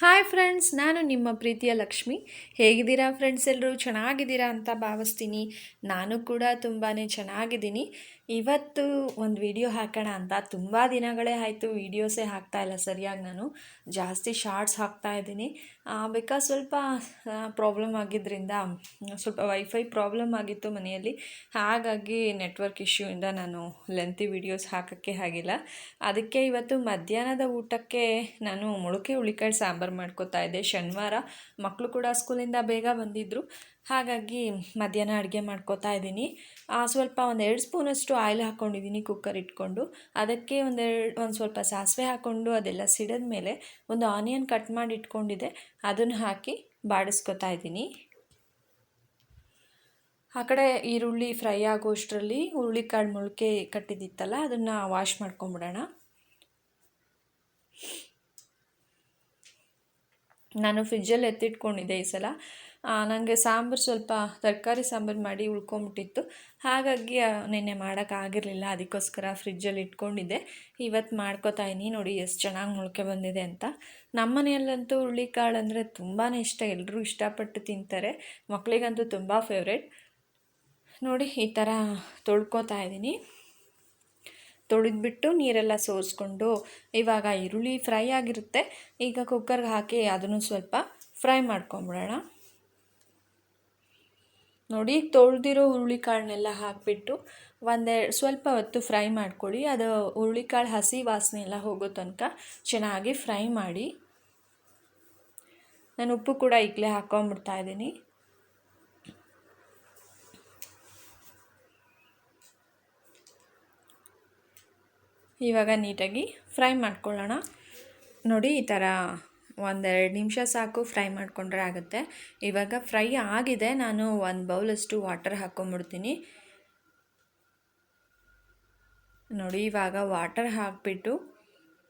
Hi friends, ನಾನು ನಿಮ್ಮ ಪ್ರೀತಿಯ ಲಕ್ಷ್ಮಿ. ಹೇಗಿದ್ದೀರಾ ಫ್ರೆಂಡ್ಸ್? ಎಲ್ಲರೂ ಚೆನ್ನಾಗಿದ್ದೀರಾ ಅಂತ ಭಾವಿಸ್ತೀನಿ. ನಾನು ಕೂಡ ತುಂಬಾ ಚೆನ್ನಾಗಿದ್ದೀನಿ. ಇವತ್ತು ಒಂದು ವಿಡಿಯೋ ಹಾಕೋಣ ಅಂತ ತುಂಬ ದಿನಗಳೇ ಆಯಿತು, ವೀಡಿಯೋಸೇ ಹಾಕ್ತಾಯಿಲ್ಲ ಸರಿಯಾಗಿ. ನಾನು ಜಾಸ್ತಿ ಶಾರ್ಟ್ಸ್ ಹಾಕ್ತಾಯಿದ್ದೀನಿ. ಬಿಕಾಸ್ ಸ್ವಲ್ಪ ಪ್ರಾಬ್ಲಮ್ ಆಗಿದ್ದರಿಂದ, ಸ್ವಲ್ಪ ವೈಫೈ ಪ್ರಾಬ್ಲಮ್ ಆಗಿತ್ತು ಮನೆಯಲ್ಲಿ. ಹಾಗಾಗಿ ನೆಟ್ವರ್ಕ್ ಇಶ್ಯೂಯಿಂದ ನಾನು ಲೆಂತಿ ವೀಡಿಯೋಸ್ ಹಾಕೋಕ್ಕೆ ಆಗಿಲ್ಲ. ಅದಕ್ಕೆ ಇವತ್ತು ಮಧ್ಯಾಹ್ನದ ಊಟಕ್ಕೆ ನಾನು ಮೊಳಕೆ ಹುಳಿಕಾಳು ಸಾಂಬಾರು ಮಾಡ್ಕೋತಾ ಇದ್ದೆ. ಶನಿವಾರ ಮಕ್ಕಳು ಕೂಡ ಸ್ಕೂಲಿಂದ ಬೇಗ ಬಂದಿದ್ದರು. ಹಾಗಾಗಿ ಮಧ್ಯಾಹ್ನ ಅಡುಗೆ ಮಾಡ್ಕೋತಾ ಇದ್ದೀನಿ. ಸ್ವಲ್ಪ ಒಂದು 2 ಸ್ಪೂನಷ್ಟು ಆಯಿಲ್ ಹಾಕ್ಕೊಂಡಿದ್ದೀನಿ ಕುಕ್ಕರ್ ಇಟ್ಕೊಂಡು. ಅದಕ್ಕೆ ಒಂದು ಸ್ವಲ್ಪ ಸಾಸಿವೆ ಹಾಕ್ಕೊಂಡು ಅದೆಲ್ಲ ಸಿಡಿದ ಮೇಲೆ ಒಂದು ಆನಿಯನ್ ಕಟ್ ಮಾಡಿ ಇಟ್ಕೊಂಡಿದ್ದೆ, ಅದನ್ನು ಹಾಕಿ ಬಾಡಿಸ್ಕೊತಾ ಇದ್ದೀನಿ. ಆ ಕಡೆ ಈರುಳ್ಳಿ ಫ್ರೈ ಆಗೋಷ್ಟರಲ್ಲಿ ಹುರುಳಿಕಾಳು ಮೊಳಕೆ ಕಟ್ಟಿದ್ದಿತ್ತಲ್ಲ, ಅದನ್ನು ವಾಶ್ ಮಾಡ್ಕೊಂಬಿಡೋಣ. ನಾನು ಫ್ರಿಜ್ಜಲ್ಲಿ ಎತ್ತಿಟ್ಕೊಂಡಿದ್ದೆ ಈ ಸಲ. ನನಗೆ ಸಾಂಬಾರು ಸ್ವಲ್ಪ ತರಕಾರಿ ಸಾಂಬಾರು ಮಾಡಿ ಉಳ್ಕೊಂಬಿಟ್ಟಿತ್ತು. ಹಾಗಾಗಿ ನಿನ್ನೆ ಮಾಡೋಕ್ಕಾಗಿರಲಿಲ್ಲ, ಅದಕ್ಕೋಸ್ಕರ ಫ್ರಿಜ್ಜಲ್ಲಿ ಇಟ್ಕೊಂಡಿದ್ದೆ. ಇವತ್ತು ಮಾಡ್ಕೋತಾ ಇದ್ದೀನಿ. ನೋಡಿ ಎಷ್ಟು ಚೆನ್ನಾಗಿ ಮೊಳಕೆ ಬಂದಿದೆ ಅಂತ. ನಮ್ಮ ಮನೆಯಲ್ಲಂತೂ ಹುರುಳಿಕಾಳು ಅಂದರೆ ತುಂಬಾ ಇಷ್ಟ, ಎಲ್ಲರೂ ಇಷ್ಟಪಟ್ಟು ತಿಂತಾರೆ. ಮಕ್ಕಳಿಗಂತೂ ತುಂಬ ಫೇವ್ರೇಟ್. ನೋಡಿ ಈ ಥರ ತೊಳ್ಕೊತಾ ಇದ್ದೀನಿ. ತೊಳೆದ್ಬಿಟ್ಟು ನೀರೆಲ್ಲ ಸೋರಿಸ್ಕೊಂಡು, ಇವಾಗ ಈರುಳ್ಳಿ ಫ್ರೈ ಆಗಿರುತ್ತೆ, ಈಗ ಕುಕ್ಕರ್ಗೆ ಹಾಕಿ ಅದನ್ನು ಸ್ವಲ್ಪ ಫ್ರೈ ಮಾಡ್ಕೊಂಬಿಡೋಣ. ನೋಡಿ ತೊಳೆದಿರೋ ಹುರುಳಿಕಾಳನ್ನೆಲ್ಲ ಹಾಕಿಬಿಟ್ಟು ಸ್ವಲ್ಪ ಹೊತ್ತು ಫ್ರೈ ಮಾಡ್ಕೊಳ್ಳಿ. ಅದು ಹುರುಳಿಕಾಳು ಹಸಿ ವಾಸನೆ ಎಲ್ಲ ಹೋಗೋ ತನಕ ಚೆನ್ನಾಗಿ ಫ್ರೈ ಮಾಡಿ. ನಾನು ಉಪ್ಪು ಕೂಡ ಈಗಲೇ ಹಾಕ್ಕೊಂಬಿಡ್ತಾ ಇದ್ದೀನಿ. ಇವಾಗ ನೀಟಾಗಿ ಫ್ರೈ ಮಾಡ್ಕೊಳ್ಳೋಣ. ನೋಡಿ ಈ ಥರ 1-2 ನಿಮಿಷ ಸಾಕು ಫ್ರೈ ಮಾಡಿಕೊಂಡ್ರೆ ಆಗುತ್ತೆ. ಇವಾಗ ಫ್ರೈ ಆಗಿದೆ. ನಾನು 1 ಬೌಲಷ್ಟು ವಾಟರ್ ಹಾಕ್ಕೊಂಬಿಡ್ತೀನಿ. ನೋಡಿ ಇವಾಗ ವಾಟರ್ ಹಾಕಿಬಿಟ್ಟು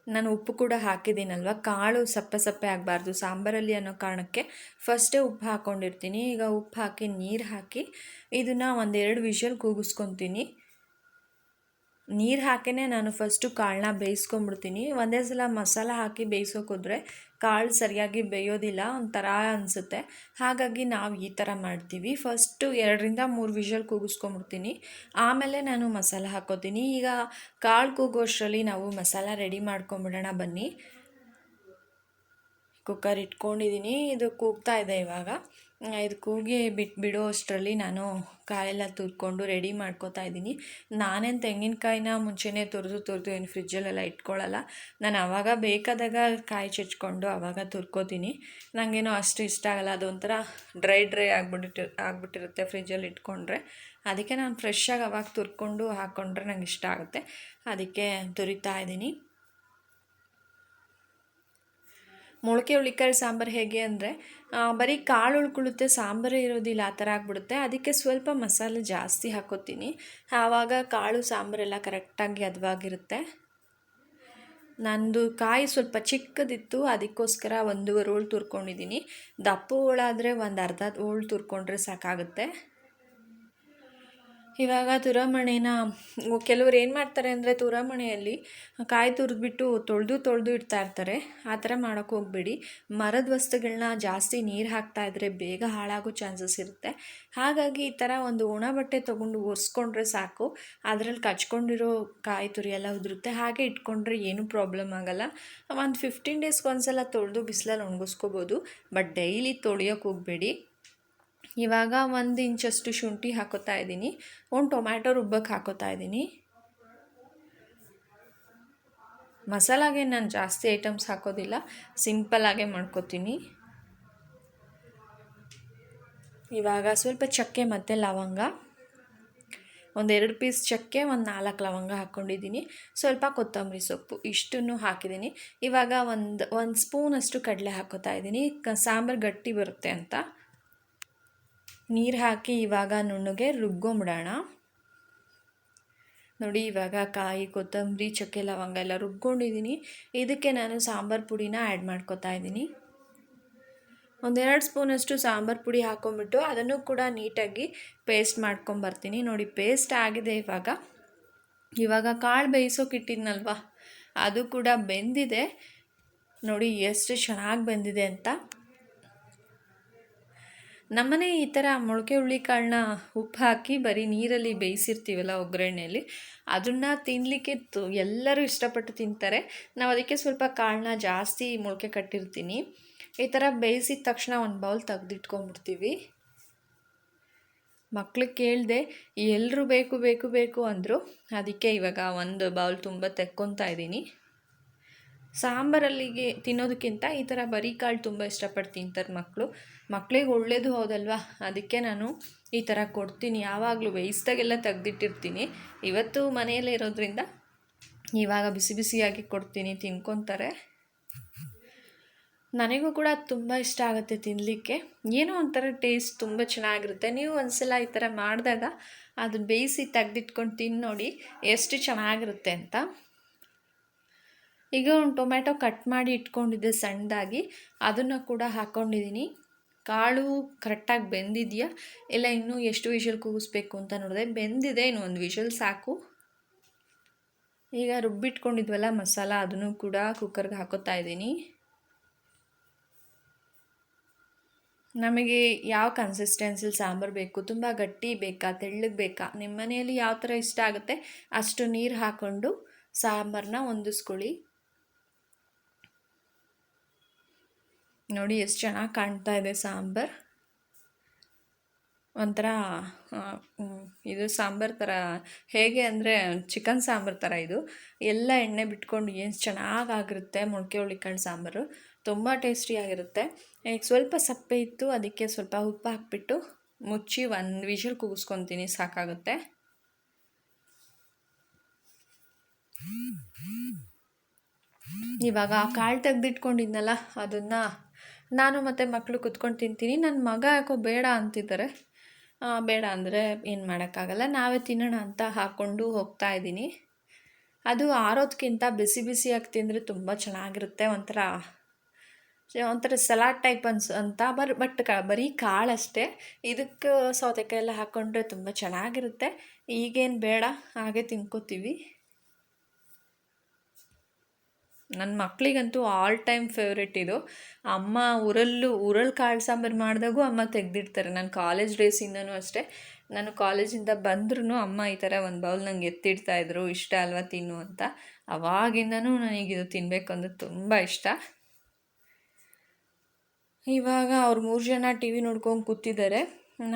ನಾನು ಉಪ್ಪು ಕೂಡ ಹಾಕಿದ್ದೀನಲ್ವ, ಕಾಳು ಸಪ್ಪೆ ಸಪ್ಪೆ ಆಗಬಾರ್ದು ಸಾಂಬಾರಲ್ಲಿ ಅನ್ನೋ ಕಾರಣಕ್ಕೆ ಫಸ್ಟೇ ಉಪ್ಪು ಹಾಕ್ಕೊಂಡಿರ್ತೀನಿ. ಈಗ ಉಪ್ಪು ಹಾಕಿ ನೀರು ಹಾಕಿ ಇದನ್ನು 1-2 ವಿಷಲ್ ಕೂಗಿಸ್ಕೊತೀನಿ. ನೀರು ಹಾಕಿನೇ ನಾನು ಫಸ್ಟು ಕಾಳನ್ನ ಬೇಯಿಸ್ಕೊಂಬಿಡ್ತೀನಿ. ಒಂದೇ ಸಲ ಮಸಾಲ ಹಾಕಿ ಬೇಯಿಸೋಕೋದ್ರೆ ಕಾಳು ಸರಿಯಾಗಿ ಬೇಯೋದಿಲ್ಲ, ಒಂಥರ ಅನಿಸುತ್ತೆ. ಹಾಗಾಗಿ ನಾವು ಈ ಥರ ಮಾಡ್ತೀವಿ. ಫಸ್ಟು 2-3 ವಿಷಲ್ ಕೂಗಿಸ್ಕೊಂಬಿಡ್ತೀನಿ, ಆಮೇಲೆ ನಾನು ಮಸಾಲ ಹಾಕ್ಕೋತೀನಿ. ಈಗ ಕಾಳು ಕೂಗೋಷ್ಟರಲ್ಲಿ ನಾವು ಮಸಾಲ ರೆಡಿ ಮಾಡ್ಕೊಂಬಿಡೋಣ ಬನ್ನಿ. ಕುಕ್ಕರ್ ಇಟ್ಕೊಂಡಿದ್ದೀನಿ, ಇದು ಕೂಗ್ತಾ ಇದೆ. ಇವಾಗ ಇದು ಕೂಗಿ ಬಿಡೋ ಅಷ್ಟರಲ್ಲಿ ನಾನು ಕಾಯೆಲ್ಲ ತುರ್ಕೊಂಡು ರೆಡಿ ಮಾಡ್ಕೋತಾ ಇದ್ದೀನಿ. ನಾನೇನು ತೆಂಗಿನಕಾಯಿನ ಮುಂಚೆನೇ ತುರಿದು ಏನು ಫ್ರಿಜ್ಜಲ್ಲೆಲ್ಲ ಇಟ್ಕೊಳ್ಳಲ್ಲ. ನಾನು ಆವಾಗ ಬೇಕಾದಾಗ ಕಾಯಿ ಚಚ್ಕೊಂಡು ಆವಾಗ ತುರ್ಕೋತೀನಿ. ನನಗೇನೋ ಅಷ್ಟು ಇಷ್ಟ ಆಗಲ್ಲ, ಅದೊಂಥರ ಡ್ರೈ ಆಗಿಬಿಟ್ಟಿರುತ್ತೆ ಫ್ರಿಜ್ಜಲ್ಲಿ ಇಟ್ಕೊಂಡ್ರೆ. ಅದಕ್ಕೆ ನಾನು ಫ್ರೆಶ್ಶಾಗಿ ಅವಾಗ ತುರ್ಕೊಂಡು ಹಾಕ್ಕೊಂಡ್ರೆ ನಂಗೆ ಇಷ್ಟ ಆಗುತ್ತೆ. ಅದಕ್ಕೆ ತುರಿತಾ ಇದ್ದೀನಿ. ಮೊಳಕೆ ಹುಳಿಕಾಳು ಸಾಂಬಾರು ಹೇಗೆ ಅಂದರೆ, ಬರೀ ಕಾಳು ಉಳ್ಕೊಳ್ಳುತ್ತೆ, ಸಾಂಬಾರೇ ಇರೋದಿಲ್ಲ, ಆ ಥರ ಆಗಿಬಿಡುತ್ತೆ. ಅದಕ್ಕೆ ಸ್ವಲ್ಪ ಮಸಾಲೆ ಜಾಸ್ತಿ ಹಾಕ್ಕೋತೀನಿ. ಆವಾಗ ಕಾಳು ಸಾಂಬಾರೆಲ್ಲ ಕರೆಕ್ಟಾಗಿ ಹದವಾಗಿರುತ್ತೆ. ನಂದು ಕಾಯಿ ಸ್ವಲ್ಪ ಚಿಕ್ಕದಿತ್ತು, ಅದಕ್ಕೋಸ್ಕರ 1.5 ಹೋಳು ತುರ್ಕೊಂಡಿದ್ದೀನಿ. ದಪ್ಪ ಹೋಳಾದರೆ ಒಂದು ಅರ್ಧ ಹೋಳು ತುರ್ಕೊಂಡ್ರೆ ಸಾಕಾಗುತ್ತೆ. ಇವಾಗ ತುರಮಣೆನ ಕೆಲವ್ರು ಏನು ಮಾಡ್ತಾರೆ ಅಂದರೆ, ತುರಮಣೆಯಲ್ಲಿ ಕಾಯಿ ತುರಿದ್ಬಿಟ್ಟು ತೊಳೆದು ಇಡ್ತಾ ಇರ್ತಾರೆ. ಆ ಥರ ಮಾಡೋಕ್ಕೆ ಹೋಗಬೇಡಿ. ಮರದ ವಸ್ತುಗಳನ್ನ ಜಾಸ್ತಿ ನೀರು ಹಾಕ್ತಾಯಿದ್ರೆ ಬೇಗ ಹಾಳಾಗೋ ಚಾನ್ಸಸ್ ಇರುತ್ತೆ. ಹಾಗಾಗಿ ಈ ಥರ ಒಂದು ಒಣ ಬಟ್ಟೆ ತೊಗೊಂಡು ಒರೆಸ್ಕೊಂಡ್ರೆ ಸಾಕು, ಅದರಲ್ಲಿ ಕಚ್ಕೊಂಡಿರೋ ಕಾಯಿ ತುರಿ ಎಲ್ಲ ಉದುರುತ್ತೆ. ಹಾಗೆ ಇಟ್ಕೊಂಡ್ರೆ ಏನೂ ಪ್ರಾಬ್ಲಮ್ ಆಗೋಲ್ಲ. ಒಂದು 15 ಡೇಸ್ಗೆ ಒಂದ್ಸಲ ತೊಳೆದು ಬಿಸಿಲಲ್ಲಿ ಒಣಗಿಸ್ಕೋಬೋದು, ಬಟ್ ಡೈಲಿ ತೊಳೆಯೋಕ್ಕೆ ಹೋಗಬೇಡಿ. ಇವಾಗ 1 ಇಂಚಷ್ಟು ಶುಂಠಿ ಹಾಕೋತಾ ಇದ್ದೀನಿ. ಒಂದು ಟೊಮ್ಯಾಟೊ ರುಬ್ಬಕ್ಕೆ ಹಾಕೋತಾ ಇದ್ದೀನಿ. ಮಸಾಲಾಗೆ ನಾನು ಜಾಸ್ತಿ ಐಟಮ್ಸ್ ಹಾಕೋದಿಲ್ಲ, ಸಿಂಪಲ್ಲಾಗೆ ಮಾಡ್ಕೋತೀನಿ. ಇವಾಗ ಸ್ವಲ್ಪ ಚಕ್ಕೆ ಮತ್ತು ಲವಂಗ, 1-2 ಪೀಸ್ ಚಕ್ಕೆ, 4 ಲವಂಗ ಹಾಕ್ಕೊಂಡಿದ್ದೀನಿ. ಸ್ವಲ್ಪ ಕೊತ್ತಂಬರಿ ಸೊಪ್ಪು, ಇಷ್ಟನ್ನು ಹಾಕಿದ್ದೀನಿ. ಇವಾಗ ಒಂದು ಸ್ಪೂನಷ್ಟು ಕಡಲೆ ಹಾಕೋತಾ ಇದ್ದೀನಿ, ಸಾಂಬಾರು ಗಟ್ಟಿ ಬರುತ್ತೆ ಅಂತ. ನೀರು ಹಾಕಿ ಇವಾಗ ನುಣ್ಣಗೆ ರುಬ್ಕೊಂಬಿಡೋಣ. ನೋಡಿ ಇವಾಗ ಕಾಯಿ, ಕೊತ್ತಂಬರಿ, ಚಕ್ಕೆ, ಲವಂಗ ಎಲ್ಲ ರುಬ್ಕೊಂಡಿದ್ದೀನಿ. ಇದಕ್ಕೆ ನಾನು ಸಾಂಬಾರು ಪುಡಿನ ಆ್ಯಡ್ ಮಾಡ್ಕೋತಾ ಇದ್ದೀನಿ. 1-2 ಸ್ಪೂನಷ್ಟು ಸಾಂಬಾರು ಪುಡಿ ಹಾಕ್ಕೊಂಬಿಟ್ಟು ಅದನ್ನು ಕೂಡ ನೀಟಾಗಿ ಪೇಸ್ಟ್ ಮಾಡ್ಕೊಂಬರ್ತೀನಿ. ನೋಡಿ ಪೇಸ್ಟ್ ಆಗಿದೆ. ಇವಾಗ ಕಾಳು ಬೇಯಿಸೋಕೆ ಇಟ್ಟಿದ್ನಲ್ವ, ಅದು ಕೂಡ ಬೆಂದಿದೆ. ನೋಡಿ ಎಷ್ಟು ಚೆನ್ನಾಗಿ ಬಂದಿದೆ ಅಂತ. ನಮ್ಮನೆ ಈ ಥರ ಮೊಳಕೆ ಹುರುಳಿಕಾಳನ್ನ ಉಪ್ಪು ಹಾಕಿ ಬರೀ ನೀರಲ್ಲಿ ಬೇಯಿಸಿರ್ತೀವಲ್ಲ ಒಗ್ಗರಣೆಯಲ್ಲಿ, ಅದನ್ನು ತಿನ್ನಲಿಕ್ಕೆ ಎಲ್ಲರೂ ಇಷ್ಟಪಟ್ಟು ತಿಂತಾರೆ. ನಾವು ಅದಕ್ಕೆ ಸ್ವಲ್ಪ ಕಾಳನ್ನ ಜಾಸ್ತಿ ಮೊಳಕೆ ಕಟ್ಟಿರ್ತೀನಿ. ಈ ಥರ ಬೇಯಿಸಿದ ತಕ್ಷಣ ಒಂದು ಬೌಲ್ ತೆಗೆದಿಟ್ಕೊಂಡ್ಬಿಡ್ತೀವಿ. ಮಕ್ಳಿಗೆ ಕೇಳಿದೆ, ಎಲ್ಲರೂ ಬೇಕು ಬೇಕು ಬೇಕು ಅಂದರು. ಅದಕ್ಕೆ ಇವಾಗ ಒಂದು ಬೌಲ್ ತುಂಬ ತೆಕ್ಕೊತಾ ಇದ್ದೀನಿ. ಸಾಂಬಾರಲ್ಲಿಗೆ ತಿನ್ನೋದಕ್ಕಿಂತ ಈ ಥರ ಬರೀ ಕಾಳು ತುಂಬ ಇಷ್ಟಪಟ್ಟು ತಿಂತಾರೆ ಮಕ್ಕಳಿಗೆ ಒಳ್ಳೇದು ಹೌದಲ್ವಾ. ಅದಕ್ಕೆ ನಾನು ಈ ಥರ ಕೊಡ್ತೀನಿ. ಯಾವಾಗಲೂ ಬೇಯಿಸ್ದಾಗೆಲ್ಲ ತೆಗ್ದಿಟ್ಟಿರ್ತೀನಿ. ಇವತ್ತು ಮನೆಯಲ್ಲೇ ಇರೋದ್ರಿಂದ ಇವಾಗ ಬಿಸಿ ಬಿಸಿಯಾಗಿ ಕೊಡ್ತೀನಿ, ತಿನ್ಕೊತಾರೆ. ನನಗೂ ಕೂಡ ತುಂಬ ಇಷ್ಟ ಆಗುತ್ತೆ ತಿನ್ನಲಿಕ್ಕೆ. ಏನೋ ಒಂಥರ ಟೇಸ್ಟ್ ತುಂಬ ಚೆನ್ನಾಗಿರುತ್ತೆ. ನೀವು ಒಂದ್ಸಲ ಈ ಥರ ಮಾಡಿದಾಗ ಅದನ್ನ ಬೇಯಿಸಿ ತೆಗ್ದಿಟ್ಕೊಂಡು ತಿಂದು ನೋಡಿ ಎಷ್ಟು ಚೆನ್ನಾಗಿರುತ್ತೆ ಅಂತ. ಈಗ ಒಂದು ಟೊಮ್ಯಾಟೊ ಕಟ್ ಮಾಡಿ ಇಟ್ಕೊಂಡಿದ್ದೆ ಸಣ್ಣದಾಗಿ, ಅದನ್ನು ಕೂಡ ಹಾಕ್ಕೊಂಡಿದ್ದೀನಿ. ಕಾಳು ಕರೆಕ್ಟಾಗಿ ಬೆಂದಿದೆಯಾ ಇಲ್ಲ ಇನ್ನೂ ಎಷ್ಟು ವಿಷಲ್ ಕೂಗಿಸ್ಬೇಕು ಅಂತ ನೋಡಿದೆ. ಬೆಂದಿದೆ, ಇನ್ನು ಒಂದು ವಿಷಲ್ ಸಾಕು. ಈಗ ರುಬ್ಬಿಟ್ಕೊಂಡಿದ್ವಲ್ಲ ಮಸಾಲ, ಅದನ್ನು ಕೂಡ ಕುಕ್ಕರ್ಗೆ ಹಾಕೋತಾ ಇದ್ದೀನಿ. ನಮಗೆ ಯಾವ ಕನ್ಸಿಸ್ಟೆನ್ಸಿಲಿ ಸಾಂಬಾರು ಬೇಕು, ತುಂಬ ಗಟ್ಟಿ ಬೇಕಾ ತೆಳ್ಳಗೆ ಬೇಕಾ, ನಿಮ್ಮ ಮನೆಯಲ್ಲಿ ಯಾವ ಥರ ಇಷ್ಟ ಆಗುತ್ತೆ ಅಷ್ಟು ನೀರು ಹಾಕ್ಕೊಂಡು ಸಾಂಬಾರನ್ನ ಹೊಂದಿಸ್ಕೊಳ್ಳಿ. ನೋಡಿ ಎಷ್ಟು ಚೆನ್ನಾಗಿ ಕಾಣ್ತಾ ಇದೆ ಸಾಂಬಾರು. ಒಂಥರ ಇದು ಸಾಂಬಾರು ಥರ ಹೇಗೆ ಅಂದರೆ ಚಿಕನ್ ಸಾಂಬಾರು ಥರ ಇದು ಎಲ್ಲ ಎಣ್ಣೆ ಬಿಟ್ಕೊಂಡು ಏನು ಚೆನ್ನಾಗಾಗಿರುತ್ತೆ. ಮೊಳಕೆ ಹುರುಳಿಕಾಳು ಸಾಂಬಾರು ತುಂಬ ಟೇಸ್ಟಿಯಾಗಿರುತ್ತೆ. ಈಗ ಸ್ವಲ್ಪ ಸಪ್ಪೆ ಇತ್ತು, ಅದಕ್ಕೆ ಸ್ವಲ್ಪ ಉಪ್ಪು ಹಾಕ್ಬಿಟ್ಟು ಮುಚ್ಚಿ ಒಂದು ವಿಷಲ್ ಕೂಗಿಸ್ಕೊತೀನಿ, ಸಾಕಾಗುತ್ತೆ. ಇವಾಗ ಕಾಳು ತೆಗೆದಿಟ್ಕೊಂಡಿದ್ನಲ್ಲ ಅದನ್ನು ನಾನು ಮತ್ತು ಮಕ್ಕಳು ಕುತ್ಕೊಂಡು ತಿಂತೀನಿ. ನನ್ನ ಮಗ ಯಾಕೋ ಬೇಡ ಅಂತಿದ್ದಾರೆ. ಬೇಡ ಅಂದರೆ ಏನು ಮಾಡೋಕ್ಕಾಗಲ್ಲ, ನಾವೇ ತಿನ್ನೋಣ ಅಂತ ಹಾಕ್ಕೊಂಡು ಹೋಗ್ತಾ ಇದ್ದೀನಿ. ಅದು ಆರೋದಕ್ಕಿಂತ ಬಿಸಿ ಬಿಸಿಯಾಗಿ ತಿಂದರೆ ತುಂಬ ಚೆನ್ನಾಗಿರುತ್ತೆ. ಒಂಥರ ಸಲಾಡ್ ಟೈಪ್ ಅಂತ ಬಟ್ ಬರೀ ಕಾಳಷ್ಟೇ. ಇದಕ್ಕೆ ಸೌತೆಕಾಯಿ ಎಲ್ಲ ಹಾಕ್ಕೊಂಡ್ರೆ ತುಂಬ ಚೆನ್ನಾಗಿರುತ್ತೆ. ಈಗೇನು ಬೇಡ, ಹಾಗೆ ತಿನ್ಕೋತೀವಿ. ನನ್ನ ಮಕ್ಕಳಿಗಂತೂ ಆಲ್ ಟೈಮ್ ಫೇವ್ರೆಟ್ ಇದು. ಅಮ್ಮ ಉರಲ್ ಕಾಳು ಸಾಂಬಾರು ಮಾಡಿದಾಗೂ ಅಮ್ಮ ತೆಗೆದಿಡ್ತಾರೆ. ನನ್ನ ಕಾಲೇಜ್ ಡೇಸಿಂದನೂ ಅಷ್ಟೇ. ನಾನು ಕಾಲೇಜಿಂದ ಬಂದ್ರೂ ಅಮ್ಮ ಈ ಥರ ಒಂದು ಬೌಲ್ ನಂಗೆ ಎತ್ತಿಡ್ತಾಯಿದ್ರು, ಇಷ್ಟ ಅಲ್ವಾ ತಿನ್ನು ಅಂತ. ಅವಾಗಿಂದನೂ ನನಗಿದು ತಿನ್ನಬೇಕು ಅಂದರೆ ತುಂಬ ಇಷ್ಟ. ಇವಾಗ ಅವ್ರು 3 ಜನ ಟಿ ವಿ ನೋಡ್ಕೊಂಡು ಕೂತಿದ್ದಾರೆ.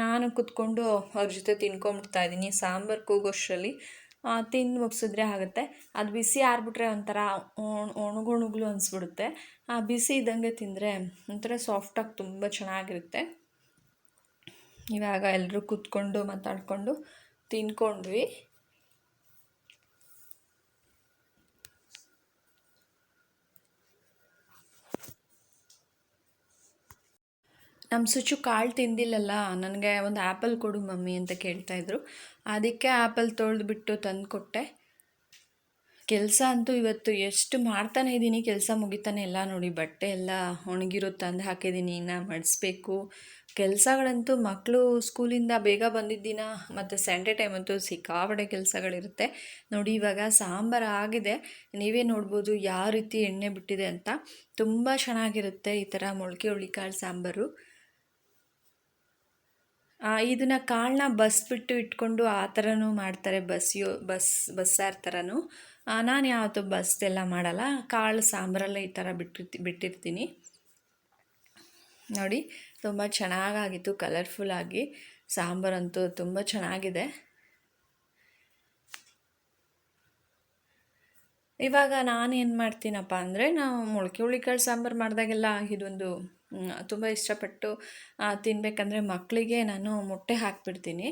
ನಾನು ಕೂತ್ಕೊಂಡು ಅವ್ರ ಜೊತೆ ತಿನ್ಕೊಂಬಿಡ್ತಾ ಇದ್ದೀನಿ. ಸಾಂಬಾರು ಕೂಗೋಷ್ಟರಲ್ಲಿ ತಿಂದು ಮುಗಿಸಿದ್ರೆ ಆಗುತ್ತೆ. ಅದು ಬಿಸಿ ಆರಿಬಿಟ್ರೆ ಒಂಥರ ಒಣಗುಳು ಅನಿಸ್ಬಿಡುತ್ತೆ. ಬಿಸಿ ಇದ್ದಂಗೆ ತಿಂದರೆ ಒಂಥರ ಸಾಫ್ಟಾಗಿ ತುಂಬ ಚೆನ್ನಾಗಿರುತ್ತೆ. ಇವಾಗ ಎಲ್ಲರೂ ಕೂತ್ಕೊಂಡು ಮಾತಾಡಿಕೊಂಡು ತಿನ್ಕೊಂಡ್ವಿ. ನಮ್ಮ ಸುಚ್ಚು ಕಾಳು ತಿಂದಿಲ್ಲಲ್ಲ, ನನಗೆ ಒಂದು ಆ್ಯಪಲ್ ಕೊಡು ಮಮ್ಮಿ ಅಂತ ಕೇಳ್ತಾಯಿದ್ರು. ಅದಕ್ಕೆ ಆ್ಯಪಲ್ ತೊಳೆದ್ಬಿಟ್ಟು ತಂದು ಕೊಟ್ಟೆ. ಕೆಲಸ ಅಂತೂ ಇವತ್ತು ಎಷ್ಟು ಮಾಡ್ತಾನೆ ಇದ್ದೀನಿ, ಕೆಲಸ ಮುಗಿತಾನೆ ಇಲ್ಲ. ನೋಡಿ ಬಟ್ಟೆ ಎಲ್ಲ ಒಣಗಿರೋ ತಂದು ಹಾಕಿದ್ದೀನಿ, ಇನ್ನು ಮಡಿಸ್ಬೇಕು. ಕೆಲಸಗಳಂತೂ ಮಕ್ಕಳು ಸ್ಕೂಲಿಂದ ಬೇಗ ಬಂದಿದ್ದಿನ ಮತ್ತು ಸಂಡೇ ಟೈಮ್ ಅಂತೂ ಸಿಕ್ಕಾಪಟ್ಟೆ ಕೆಲಸಗಳಿರುತ್ತೆ. ನೋಡಿ ಇವಾಗ ಸಾಂಬಾರು ಆಗಿದೆ, ನೀವೇ ನೋಡ್ಬೋದು ಯಾವ ರೀತಿ ಎಣ್ಣೆ ಬಿಟ್ಟಿದೆ ಅಂತ. ತುಂಬ ಚೆನ್ನಾಗಿರುತ್ತೆ ಈ ಥರ ಮೊಳಕೆ ಹುರುಳಿಕಾಳು ಸಾಂಬಾರು. ಇದನ್ನು ಕಾಳನ್ನ ಬಸ್ಬಿಟ್ಟು ಇಟ್ಕೊಂಡು ಆ ಥರನೂ ಮಾಡ್ತಾರೆ, ಬಸ್ಸಾರು ಥರನೂ. ನಾನು ಯಾವತ್ತೂ ಬಸ್ದೆಲ್ಲ ಮಾಡಲ್ಲ, ಕಾಳು ಸಾಂಬಾರಲ್ಲೇ ಈ ಥರ ಬಿಟ್ಟಿರ್ತೀನಿ. ನೋಡಿ ತುಂಬ ಚೆನ್ನಾಗಾಗಿತ್ತು, ಕಲರ್ಫುಲ್ಲಾಗಿ. ಸಾಂಬಾರಂತೂ ತುಂಬ ಚೆನ್ನಾಗಿದೆ. ಇವಾಗ ನಾನೇನು ಮಾಡ್ತೀನಪ್ಪ ಅಂದರೆ, ನಾವು ಮೊಳಕೆ ಹುರುಳಿಕಾಳು ಸಾಂಬಾರು ಮಾಡಿದಾಗೆಲ್ಲ ಇದೊಂದು ತುಂಬ ಇಷ್ಟಪಟ್ಟು ತಿನ್ನಬೇಕಂದ್ರೆ ಮಕ್ಕಳಿಗೆ ನಾನು ಮೊಟ್ಟೆ ಹಾಕಿಬಿಡ್ತೀನಿ.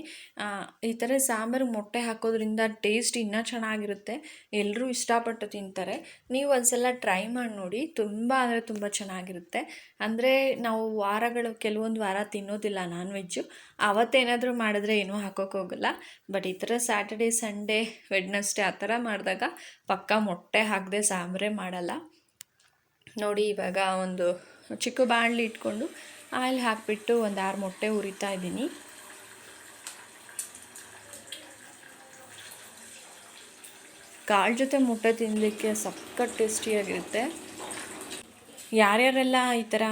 ಈ ಥರ ಸಾಂಬಾರು ಮೊಟ್ಟೆ ಹಾಕೋದ್ರಿಂದ ಟೇಸ್ಟ್ ಇನ್ನೂ ಚೆನ್ನಾಗಿರುತ್ತೆ, ಎಲ್ಲರೂ ಇಷ್ಟಪಟ್ಟು ತಿಂತಾರೆ. ನೀವು ಒಂದ್ಸಲ ಟ್ರೈ ಮಾಡಿ ನೋಡಿ, ತುಂಬ ಅಂದರೆ ತುಂಬ ಚೆನ್ನಾಗಿರುತ್ತೆ. ಅಂದರೆ ನಾವು ಕೆಲವೊಂದು ವಾರ ತಿನ್ನೋದಿಲ್ಲ ನಾನ್ ವೆಜ್ಜು, ಅವತ್ತೇನಾದರೂ ಮಾಡಿದ್ರೆ ಏನೂ ಹಾಕೋಕ್ಕೋಗಲ್ಲ. ಬಟ್ ಈ ಥರ ಸ್ಯಾಟರ್ಡೇ ಸಂಡೇ ವೆಡ್ನಸ್ಡೇ ಆ ಥರ ಮಾಡಿದಾಗ ಪಕ್ಕ ಮೊಟ್ಟೆ ಹಾಕದೆ ಸಾಂಬಾರೇ ಮಾಡಲ್ಲ. ನೋಡಿ ಇವಾಗ ಒಂದು ಚಿಕ್ಕ ಬಾಣಲಿ ಇಟ್ಕೊಂಡು ಆಯಿಲ್ ಹಾಕಿಬಿಟ್ಟು ಒಂದು 6 ಮೊಟ್ಟೆ ಹುರಿತಾ ಇದ್ದೀನಿ. ಕಾಳು ಜೊತೆ ಮೊಟ್ಟೆ ತಿನ್ನಲಿಕ್ಕೆ ಸಖತ್ ಟೇಸ್ಟಿಯಾಗಿರುತ್ತೆ. ಯಾರ್ಯಾರೆಲ್ಲ ಈ ಥರ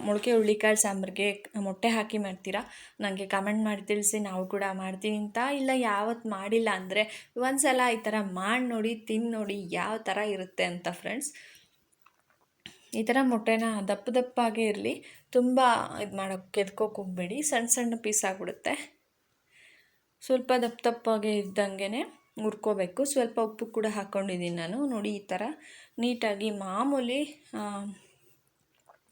ಮೊಳಕೆ ಹುರುಳಿಕಾಳು ಸಾಂಬಾರಿಗೆ ಮೊಟ್ಟೆ ಹಾಕಿ ಮಾಡ್ತೀರಾ ನನಗೆ ಕಮೆಂಟ್ ಮಾಡಿ ತಿಳಿಸಿ. ನಾವು ಕೂಡ ಮಾಡ್ತೀವಿ ಅಂತ. ಇಲ್ಲ ಯಾವತ್ತು ಮಾಡಿಲ್ಲ ಅಂದರೆ ಒಂದು ಸಲ ಈ ಥರ ಮಾಡಿ ನೋಡಿ, ತಿಂದು ನೋಡಿ ಯಾವ ಥರ ಇರುತ್ತೆ ಅಂತ ಫ್ರೆಂಡ್ಸ್. ಈ ಥರ ಮೊಟ್ಟೆನ ದಪ್ಪ ದಪ್ಪಾಗೇ ಇರಲಿ, ತುಂಬ ಇದು ಮಾಡೋಕ್ಕೆ ಕೆದ್ಕೋಕೆ ಹೋಗಬೇಡಿ, ಸಣ್ಣ ಸಣ್ಣ ಪೀಸ್ ಆಗಿಬಿಡುತ್ತೆ. ಸ್ವಲ್ಪ ದಪ್ಪ ದಪ್ಪಾಗೆ ಇದ್ದಂಗೆ ಹುರ್ಕೋಬೇಕು. ಸ್ವಲ್ಪ ಉಪ್ಪು ಕೂಡ ಹಾಕ್ಕೊಂಡಿದ್ದೀನಿ ನಾನು. ನೋಡಿ ಈ ಥರ ನೀಟಾಗಿ ಮಾಮೂಲಿ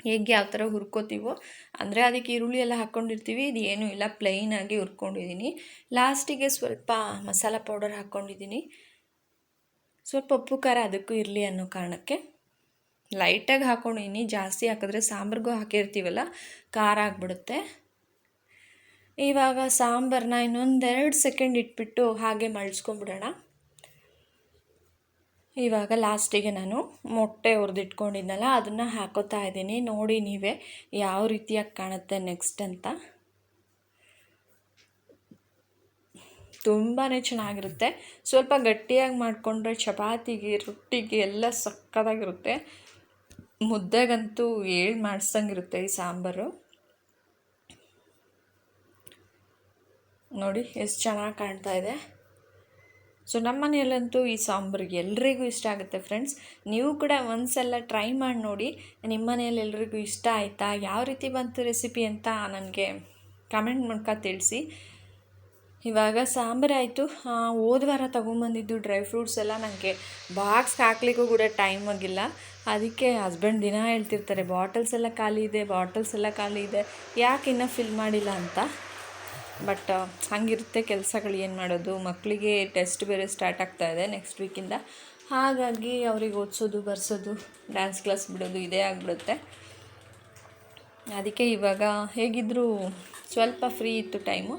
ಹೇಗೆ ಯಾವ ಥರ ಹುರ್ಕೋತೀವೋ, ಅಂದರೆ ಅದಕ್ಕೆ ಈರುಳ್ಳಿ ಎಲ್ಲ ಹಾಕ್ಕೊಂಡಿರ್ತೀವಿ, ಇದು ಏನೂ ಇಲ್ಲ, ಪ್ಲೈನಾಗಿ ಹುರ್ಕೊಂಡಿದ್ದೀನಿ. ಲಾಸ್ಟಿಗೆ ಸ್ವಲ್ಪ ಮಸಾಲ ಪೌಡರ್ ಹಾಕ್ಕೊಂಡಿದ್ದೀನಿ, ಸ್ವಲ್ಪ ಉಪ್ಪು ಖಾರ ಅದಕ್ಕೂ ಇರಲಿ ಅನ್ನೋ ಕಾರಣಕ್ಕೆ ಲೈಟಾಗಿ ಹಾಕ್ಕೊಂಡಿದ್ದೀನಿ. ಜಾಸ್ತಿ ಹಾಕಿದ್ರೆ ಸಾಂಬಾರಿಗೂ ಹಾಕಿರ್ತೀವಲ್ಲ ಖಾರ ಆಗಿಬಿಡುತ್ತೆ. ಇವಾಗ ಸಾಂಬಾರನ್ನ ಇನ್ನೊಂದು 2 ಸೆಕೆಂಡ್ ಇಟ್ಬಿಟ್ಟು ಹಾಗೆ ಮಳ್ಸ್ಕೊಂಬಿಡೋಣ. ಇವಾಗ ಲಾಸ್ಟಿಗೆ ನಾನು ಮೊಟ್ಟೆ ಹುರಿದಿಟ್ಕೊಂಡಿದ್ನಲ್ಲ ಅದನ್ನು ಹಾಕೋತಾ ಇದ್ದೀನಿ. ನೋಡಿ ನೀವೇ ಯಾವ ರೀತಿಯಾಗಿ ಕಾಣುತ್ತೆ ನೆಕ್ಸ್ಟ್ ಅಂತ. ತುಂಬಾ ಚೆನ್ನಾಗಿರುತ್ತೆ. ಸ್ವಲ್ಪ ಗಟ್ಟಿಯಾಗಿ ಮಾಡಿಕೊಂಡ್ರೆ ಚಪಾತಿಗೆ, ರೊಟ್ಟಿಗೆ ಎಲ್ಲ ಸಕ್ಕತ್ತಾಗಿರುತ್ತೆ. ಮುದ್ದೆಗಂತೂ ಹೇಳಿ ಮಾಡಿಸ್ದಂಗಿರುತ್ತೆ ಈ ಸಾಂಬಾರು. ನೋಡಿ ಎಷ್ಟು ಚೆನ್ನಾಗಿ ಕಾಣ್ತಾ ಇದೆ. ಸೊ ನಮ್ಮ ಮನೆಯಲ್ಲಂತೂ ಈ ಸಾಂಬಾರಿಗೆ ಎಲ್ರಿಗೂ ಇಷ್ಟ ಆಗುತ್ತೆ ಫ್ರೆಂಡ್ಸ್. ನೀವು ಕೂಡ ಒಂದ್ಸಲ ಟ್ರೈ ಮಾಡಿ ನೋಡಿ, ನಿಮ್ಮ ಮನೆಯಲ್ಲಿ ಎಲ್ರಿಗೂ ಇಷ್ಟ ಆಯಿತಾ, ಯಾವ ರೀತಿ ಬಂತು ರೆಸಿಪಿ ಅಂತ ನನಗೆ ಕಮೆಂಟ್ ಮೂಲಕ ತಿಳಿಸಿ. ಇವಾಗ ಸಾಂಬಾರು ಆಯಿತು. ಹೋದ ವಾರ ತೊಗೊಂಬಂದಿದ್ದು ಡ್ರೈ ಫ್ರೂಟ್ಸ್ ಎಲ್ಲ ನನಗೆ ಬಾಕ್ಸ್ಗೆ ಹಾಕ್ಲಿಕ್ಕೂ ಕೂಡ ಟೈಮ್ ಆಗಿಲ್ಲ. ಅದಕ್ಕೆ ಹಸ್ಬೆಂಡ್ ದಿನ ಹೇಳ್ತಿರ್ತಾರೆ, ಬಾಟಲ್ಸ್ ಎಲ್ಲ ಖಾಲಿ ಇದೆ, ಯಾಕೆ ಇನ್ನೂ ಫಿಲ್ ಮಾಡಿಲ್ಲ ಅಂತ. ಬಟ್ ಹಂಗಿರುತ್ತೆ ಕೆಲಸಗಳು, ಏನು ಮಾಡೋದು. ಮಕ್ಕಳಿಗೆ ಟೆಸ್ಟ್ ಬೇರೆ ಸ್ಟಾರ್ಟ್ ಆಗ್ತಾಯಿದೆ ನೆಕ್ಸ್ಟ್ ವೀಕಿಂದ. ಹಾಗಾಗಿ ಅವ್ರಿಗೆ ಓದಿಸೋದು, ಬರ್ಸೋದು, ಡ್ಯಾನ್ಸ್ ಕ್ಲಾಸ್ ಬಿಡೋದು ಇದೇ ಆಗಿಬಿಡುತ್ತೆ. ಅದಕ್ಕೆ ಇವಾಗ ಹೇಗಿದ್ದರೂ ಸ್ವಲ್ಪ ಫ್ರೀ ಇತ್ತು ಟೈಮು,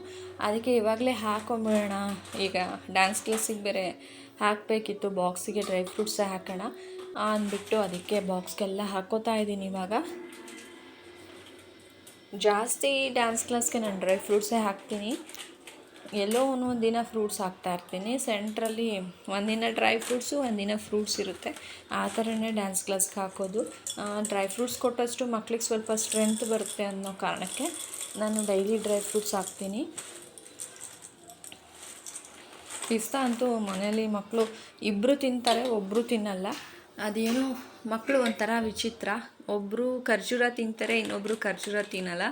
ಅದಕ್ಕೆ ಇವಾಗಲೇ ಹಾಕೊಂಬಿಡೋಣ. ಈಗ ಡ್ಯಾನ್ಸ್ ಕ್ಲಾಸಿಗೆ ಬೇರೆ ಹಾಕಬೇಕಿತ್ತು, ಬಾಕ್ಸಿಗೆ ಡ್ರೈ ಫ್ರೂಟ್ಸೇ ಹಾಕೋಣ ಅಂದ್ಬಿಟ್ಟು ಅದಕ್ಕೆ ಬಾಕ್ಸ್ಗೆಲ್ಲ ಹಾಕೋತಾ ಇದ್ದೀನಿ. ಇವಾಗ ಜಾಸ್ತಿ ಡ್ಯಾನ್ಸ್ ಕ್ಲಾಸ್ಗೆ ನಾನು ಡ್ರೈ ಫ್ರೂಟ್ಸೇ ಹಾಕ್ತೀನಿ. ಎಲ್ಲೋ ಒಂದೊಂದು ದಿನ ಫ್ರೂಟ್ಸ್ ಹಾಕ್ತಾಯಿರ್ತೀನಿ. ಸೆಂಟ್ರಲ್ಲಿ ಒಂದಿನ ಡ್ರೈ ಫ್ರೂಟ್ಸು, ಒಂದಿನ ಫ್ರೂಟ್ಸ್ ಇರುತ್ತೆ. ಆ ಥರನೇ ಡ್ಯಾನ್ಸ್ ಕ್ಲಾಸ್ಗೆ ಹಾಕೋದು. ಡ್ರೈ ಫ್ರೂಟ್ಸ್ ಕೊಟ್ಟಷ್ಟು ಮಕ್ಳಿಗೆ ಸ್ವಲ್ಪ ಸ್ಟ್ರೆಂತ್ ಬರುತ್ತೆ ಅನ್ನೋ ಕಾರಣಕ್ಕೆ ನಾನು ಡೈಲಿ ಡ್ರೈ ಫ್ರೂಟ್ಸ್ ಹಾಕ್ತೀನಿ. ಪಿಸ್ತಾ ಅಂತೂ ಮನೇಲಿ ಮಕ್ಕಳು ಇಬ್ಬರು ತಿಂತಾರೆ, ಒಬ್ಬರು ತಿನ್ನಲ್ಲ. ಅದೇನೋ ಮಕ್ಕಳು ಒಂಥರ ವಿಚಿತ್ರ. ಒಬ್ಬರು ಖರ್ಜೂರ ತಿಂತಾರೆ, ಇನ್ನೊಬ್ಬರು ಖರ್ಜೂರ ತಿನ್ನಲ್ಲ.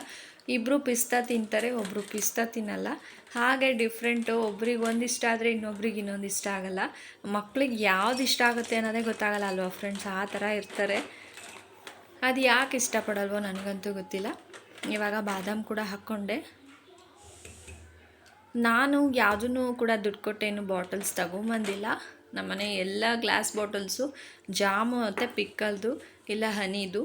ಇಬ್ಬರು ಪಿಸ್ತಾ ತಿಂತಾರೆ, ಒಬ್ಬರು ಪಿಸ್ತಾ ತಿನ್ನಲ್ಲ. ಹಾಗೆ ಡಿಫ್ರೆಂಟು. ಒಬ್ರಿಗೆ ಒಂದು ಇಷ್ಟ ಆದರೆ ಇನ್ನೊಬ್ರಿಗೆ ಇನ್ನೊಂದು ಇಷ್ಟ ಆಗೋಲ್ಲ. ಮಕ್ಳಿಗೆ ಯಾವ್ದು ಇಷ್ಟ ಆಗುತ್ತೆ ಅನ್ನೋದೇ ಗೊತ್ತಾಗಲ್ಲ ಅಲ್ವಾ ಫ್ರೆಂಡ್ಸ್, ಆ ಥರ ಇರ್ತಾರೆ. ಅದು ಯಾಕೆ ಇಷ್ಟಪಡಲ್ವೋ ನನಗಂತೂ ಗೊತ್ತಿಲ್ಲ. ಇವಾಗ ಬಾದಾಮ್ ಕೂಡ ಹಾಕ್ಕೊಂಡೆ. ನಾನು ಯಾವುದೂ ಕೂಡ ದುಡ್ಡು ಕೊಟ್ಟೇನು ಬಾಟಲ್ಸ್ ತಗೊಂಬಂದಿಲ್ಲ. ನಮ್ಮನೆ ಎಲ್ಲ ಗ್ಲಾಸ್ ಬಾಟಲ್ಸು, ಜಾಮು ಮತ್ತು ಪಿಕ್ಕಲ್ದು ಇಲ್ಲ ಹನಿದು.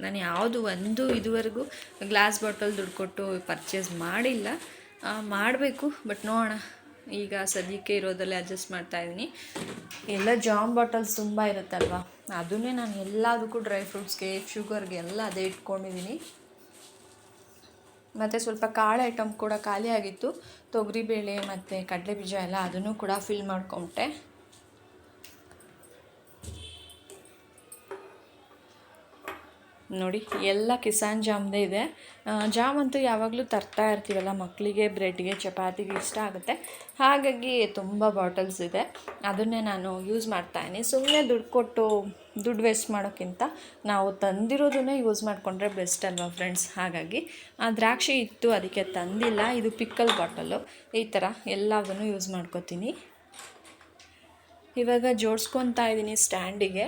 ನಾನು ಯಾವುದು ಒಂದು ಇದುವರೆಗೂ ಗ್ಲಾಸ್ ಬಾಟಲ್ ದುಡ್ಡು ಕೊಟ್ಟು ಪರ್ಚೇಸ್ ಮಾಡಿಲ್ಲ. ಮಾಡಬೇಕು, ಬಟ್ ನೋಡೋಣ. ಈಗ ಸದ್ಯಕ್ಕೆ ಇರೋದಲ್ಲೇ ಅಡ್ಜಸ್ಟ್ ಮಾಡ್ತಾಯಿದ್ದೀನಿ. ಎಲ್ಲ ಜಾಮ್ ಬಾಟಲ್ಸ್ ತುಂಬ ಇರುತ್ತಲ್ವ, ಅದನ್ನೇ ನಾನು ಎಲ್ಲದಕ್ಕೂ ಡ್ರೈ ಫ್ರೂಟ್ಸ್ಗೆ, ಶುಗರ್ಗೆ ಎಲ್ಲ ಅದೇ ಇಟ್ಕೊಂಡಿದ್ದೀನಿ. ಮತ್ತು ಸ್ವಲ್ಪ ಕಾಳು ಐಟಮ್ ಕೂಡ ಖಾಲಿ ಆಗಿತ್ತು, ತೊಗರಿಬೇಳೆ ಮತ್ತು ಕಡಲೆಬೀಜ ಎಲ್ಲ, ಅದನ್ನು ಕೂಡ ಫಿಲ್ ಮಾಡ್ಕೊಂಬಿಟ್ಟೆ. ನೋಡಿ ಎಲ್ಲ ಕಿಸಾನ್ ಜಾಮ್ದೇ ಇದೆ. ಜಾಮ್ ಅಂತೂ ಯಾವಾಗಲೂ ತರ್ತಾ ಇರ್ತೀವಲ್ಲ, ಮಕ್ಕಳಿಗೆ ಬ್ರೆಡ್ಗೆ ಚಪಾತಿಗೆ ಇಷ್ಟ ಆಗುತ್ತೆ. ಹಾಗಾಗಿ ತುಂಬ ಬಾಟಲ್ಸ್ ಇದೆ, ಅದನ್ನೇ ನಾನು ಯೂಸ್ ಮಾಡ್ತಾಯಿದ್ದೀನಿ. ಸುಮ್ಮನೆ ದುಡ್ಡು ಕೊಟ್ಟು ದುಡ್ಡು ವೇಸ್ಟ್ ಮಾಡೋಕ್ಕಿಂತ ನಾವು ತಂದಿರೋದನ್ನೇ ಯೂಸ್ ಮಾಡಿಕೊಂಡ್ರೆ ಬೆಸ್ಟ್ ಅಲ್ವಾ ಫ್ರೆಂಡ್ಸ್. ಹಾಗಾಗಿ ದ್ರಾಕ್ಷಿ ಇತ್ತು, ಅದಕ್ಕೆ ತಂದಿಲ್ಲ. ಇದು ಪಿಕ್ಕಲ್ ಬಾಟಲು. ಈ ಥರ ಎಲ್ಲದನ್ನು ಯೂಸ್ ಮಾಡ್ಕೋತೀನಿ. ಇವಾಗ ಜೋಡಿಸ್ಕೊತಾ ಇದ್ದೀನಿ ಸ್ಟ್ಯಾಂಡಿಗೆ.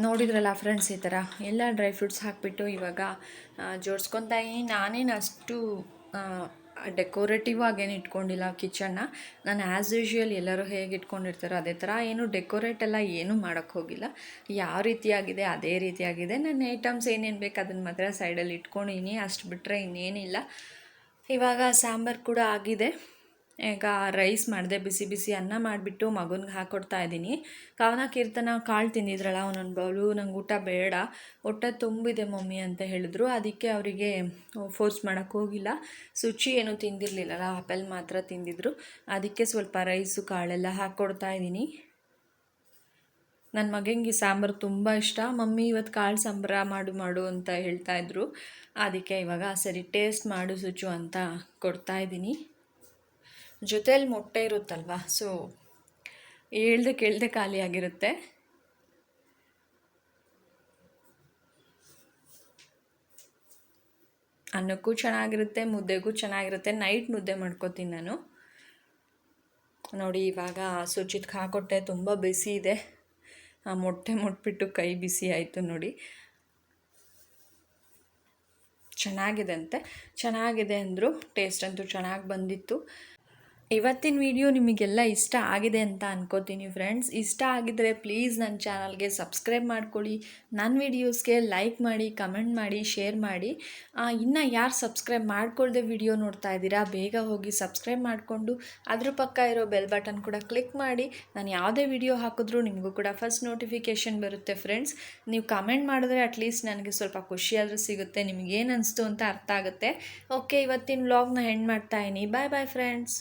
ನೋಡಿದ್ರಲ್ಲ ಫ್ರೆಂಡ್ಸ್, ಈ ಥರ ಎಲ್ಲ ಡ್ರೈ ಫ್ರೂಟ್ಸ್ ಹಾಕಿಬಿಟ್ಟು ಇವಾಗ ಜೋಡಿಸ್ಕೊತಾ ಇದ್ದೀನಿ. ನಾನೇನು ಅಷ್ಟು ಡೆಕೋರೇಟಿವ್ ಆಗೇನು ಇಟ್ಕೊಂಡಿಲ್ಲ ಕಿಚನ್ನ. ನಾನು ಆ್ಯಸ್ ಯೂಶ್ವಲ್ ಎಲ್ಲರೂ ಹೇಗೆ ಇಟ್ಕೊಂಡಿರ್ತಾರೋ ಅದೇ ಥರ, ಏನು ಡೆಕೋರೇಟ್ ಎಲ್ಲ ಏನೂ ಮಾಡೋಕ್ಕೆ ಹೋಗಿಲ್ಲ. ಯಾವ ರೀತಿಯಾಗಿದೆ ಅದೇ ರೀತಿಯಾಗಿದೆ. ನನ್ನ ಐಟಮ್ಸ್ ಏನೇನು ಬೇಕು ಅದನ್ನು ಮಾತ್ರ ಸೈಡಲ್ಲಿ ಇಟ್ಕೊಂಡಿದ್ದೀನಿ, ಅಷ್ಟು ಬಿಟ್ಟರೆ ಇನ್ನೇನಿಲ್ಲ. ಇವಾಗ ಸಾಂಬಾರು ಕೂಡ ಆಗಿದೆ. ಈಗ ರೈಸ್ ಮಾಡಿದೆ, ಬಿಸಿ ಬಿಸಿ ಅನ್ನ ಮಾಡಿಬಿಟ್ಟು ಮಗನಿಗೆ ಹಾಕ್ಕೊಡ್ತಾ ಇದ್ದೀನಿ. ಕವನ ಕೀರ್ತನ ಕಾಳು ತಿಂದಿದ್ರಲ್ಲ ಒಂದೊಂದು ಬೌಲು, ನಂಗೆ ಊಟ ಬೇಡ, ಹೊಟ್ಟೆ ತುಂಬಿದೆ ಮಮ್ಮಿ ಅಂತ ಹೇಳಿದ್ರು. ಅದಕ್ಕೆ ಅವರಿಗೆ ಫೋರ್ಸ್ ಮಾಡೋಕ್ಕೆ ಹೋಗಿಲ್ಲ. ಸುಚಿ ಏನೂ ತಿಂದಿರಲಿಲ್ಲಲ್ಲ, ಆಪಲ್ ಮಾತ್ರ ತಿಂದಿದ್ರು. ಅದಕ್ಕೆ ಸ್ವಲ್ಪ ರೈಸು ಕಾಳೆಲ್ಲ ಹಾಕ್ಕೊಡ್ತಾ ಇದ್ದೀನಿ. ನನ್ನ ಮಗನಿಗೆ ಸಾಂಬಾರು ತುಂಬ ಇಷ್ಟ. ಮಮ್ಮಿ ಇವತ್ತು ಕಾಳು ಸಾಂಬಾರ ಮಾಡು ಅಂತ ಹೇಳ್ತಾಯಿದ್ರು. ಅದಕ್ಕೆ ಇವಾಗ ಸರಿ ಟೇಸ್ಟ್ ಮಾಡು ಸುಚು ಅಂತ ಕೊಡ್ತಾಯಿದ್ದೀನಿ. ಜೊತೆಯಲ್ಲಿ ಮೊಟ್ಟೆ ಇರುತ್ತಲ್ವ, ಸೊ ಕೇಳ್ದೆ ಖಾಲಿ ಆಗಿರುತ್ತೆ. ಅನ್ನಕ್ಕೂ ಚೆನ್ನಾಗಿರುತ್ತೆ, ಮುದ್ದೆಗೂ ಚೆನ್ನಾಗಿರುತ್ತೆ. ನೈಟ್ ಮುದ್ದೆ ಮಾಡ್ಕೋತೀನಿ ನಾನು. ನೋಡಿ ಇವಾಗ ಸುಚಿತ್ಗೆ ಹಾಕೊಟ್ಟೆ, ತುಂಬ ಬಿಸಿ ಇದೆ. ಆ ಮೊಟ್ಟೆ ಮುಟ್ಬಿಟ್ಟು ಕೈ ಬಿಸಿ ಆಯಿತು ನೋಡಿ. ಚೆನ್ನಾಗಿದೆ ಅಂದರು. ಟೇಸ್ಟ್ ಅಂತೂ ಚೆನ್ನಾಗಿ ಬಂದಿತ್ತು. ಇವತ್ತಿನ ವಿಡಿಯೋ ನಿಮಗೆಲ್ಲ ಇಷ್ಟ ಆಗಿದೆ ಅಂತ ಅನ್ಕೋತೀನಿ ಫ್ರೆಂಡ್ಸ್. ಇಷ್ಟ ಆಗಿದ್ದರೆ ಪ್ಲೀಸ್ ನನ್ನ ಚಾನಲ್ಗೆ ಸಬ್ಸ್ಕ್ರೈಬ್ ಮಾಡ್ಕೊಳ್ಳಿ. ನನ್ನ ವೀಡಿಯೋಸ್ಗೆ ಲೈಕ್ ಮಾಡಿ, ಕಮೆಂಟ್ ಮಾಡಿ, ಶೇರ್ ಮಾಡಿ. ಇನ್ನು ಯಾರು ಸಬ್ಸ್ಕ್ರೈಬ್ ಮಾಡ್ಕೊಳ್ಳದೆ ವಿಡಿಯೋ ನೋಡ್ತಾ ಇದ್ದೀರಾ, ಬೇಗ ಹೋಗಿ ಸಬ್ಸ್ಕ್ರೈಬ್ ಮಾಡಿಕೊಂಡು ಅದ್ರ ಪಕ್ಕ ಇರೋ ಬೆಲ್ ಬಟನ್ ಕೂಡ ಕ್ಲಿಕ್ ಮಾಡಿ. ನಾನು ಯಾವುದೇ ವಿಡಿಯೋ ಹಾಕಿದ್ರೂ ನಿಮಗೂ ಕೂಡ ಫಸ್ಟ್ ನೋಟಿಫಿಕೇಷನ್ ಬರುತ್ತೆ ಫ್ರೆಂಡ್ಸ್. ನೀವು ಕಮೆಂಟ್ ಮಾಡಿದ್ರೆ ಅಟ್ಲೀಸ್ಟ್ ನನಗೆ ಸ್ವಲ್ಪ ಖುಷಿಯಾದರೂ ಸಿಗುತ್ತೆ, ನಿಮಗೇನು ಅನಿಸ್ತು ಅಂತ ಅರ್ಥ ಆಗುತ್ತೆ. ಓಕೆ, ಇವತ್ತಿನ ವ್ಲಾಗ್ನ ಎಂಡ್ ಮಾಡ್ತಾಯಿನಿ. ಬಾಯ್ ಬಾಯ್ ಫ್ರೆಂಡ್ಸ್.